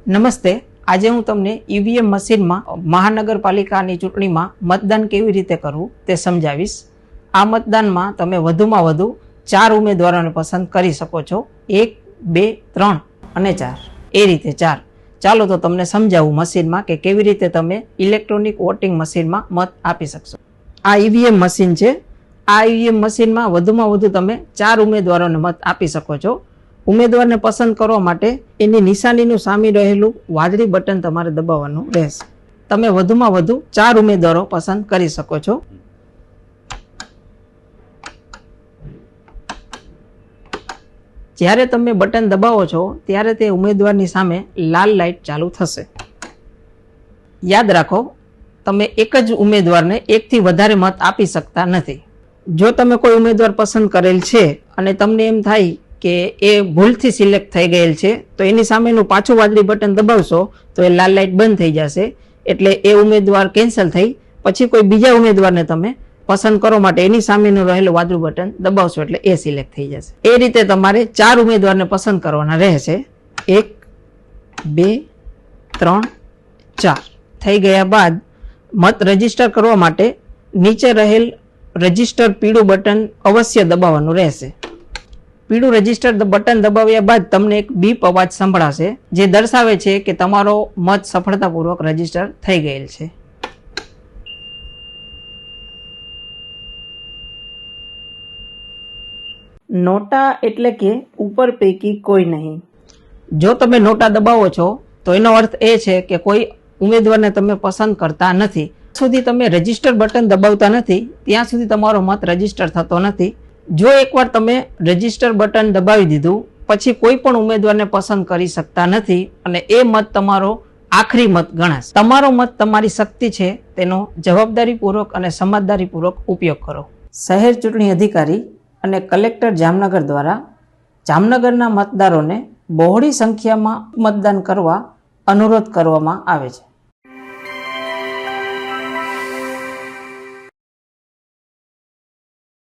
નમસ્તે, આજે હું તમને ઈવીએમ મશીનમાં મહાનગરપાલિકાની ચૂંટણીમાં મતદાન કેવી રીતે કરવું તે સમજાવીશ। આ મતદાનમાં તમે વધુમાં વધુ 4 ઉમેદવારોને પસંદ કરી શકો છો। 1, 2, 3 અને 4 એ રીતે 4। ચાલો તો તમને સમજાવું મશીનમાં કે કેવી રીતે તમે ઇલેક્ટ્રોનિક વોટિંગ મશીનમાં મત આપી શકશો। આ ઈવીએમ મશીન છે। આ ઈવીએમ મશીનમાં વધુમાં વધુ તમે 4 ઉમેદવારોને મત આપી શકો છો। ઉમેદવારને પસંદ કરવા માટે એની નિશાનીનું સામે રહેલું વાદળી બટન તમારે દબાવવાનું રહેશે। તમે વધુમાં વધુ 4 ઉમેદવારો પસંદ કરી શકો છો। જ્યારે તમે બટન દબાવો છો ત્યારે તે ઉમેદવારની સામે લાલ લાઇટ ચાલુ થશે। યાદ રાખો, તમે એક જ ઉમેદવારને એકથી વધારે મત આપી શકતા નથી। જો તમે કોઈ ઉમેદવાર પસંદ કરેલ છે અને તમને એમ થાય કે એ ભૂલથી સિલેક્ટ થઈ ગયેલ છે તો એની સામેનું પાછું વાદળી બટન દબાવશો તો એ લાલ લાઇટ બંધ થઈ જશે, એટલે એ ઉમેદવાર કેન્સલ થઈ પછી કોઈ બીજા ઉમેદવારને તમે પસંદ કરવા માટે એની સામેનું રહેલું વાદળું બટન દબાવશો એટલે એ સિલેક્ટ થઈ જશે। એ રીતે તમારે 4 ઉમેદવારને પસંદ કરવાના રહેશે। 1, 2, 3, 4 થઈ ગયા બાદ મત રજીસ્ટર કરવા માટે નીચે રહેલ રજીસ્ટર પીળું બટન અવશ્ય દબાવવાનું રહેશે। પીળું રજીસ્ટર બટન દબાવ્યા બાદ તમને એક બીપ અવાજ સંભળાશે જે દર્શાવે છે કે તમારો મત સફળતાપૂર્વક રજીસ્ટર થઈ ગયેલ છે। નોટા એટલે કે ઉપર પૈકી કોઈ નહીં। જો તમે નોટા દબાવો છો તો એનો અર્થ એ છે કે કોઈ ઉમેદવારને તમે પસંદ કરતા નથી। સુધી તમે રજીસ્ટર બટન દબાવતા નથી ત્યાં સુધી તમારો મત રજીસ્ટર થતો નથી। જો એકવાર તમે રજીસ્ટર બટન દબાવી દીધું પછી કોઈ પણ ઉમેદવારને પસંદ કરી શકતા નથી અને એ મત તમારો આખરી મત ગણાશે। તમારો મત તમારી શક્તિ છે, તેનો જવાબદારીપૂર્વક અને સમજદારીપૂર્વક ઉપયોગ કરો। શહેર ચૂંટણી અધિકારી અને કલેક્ટર જામનગર દ્વારા જામનગરના મતદારોને બહોળી સંખ્યામાં મતદાન કરવા અનુરોધ કરવામાં આવે છે।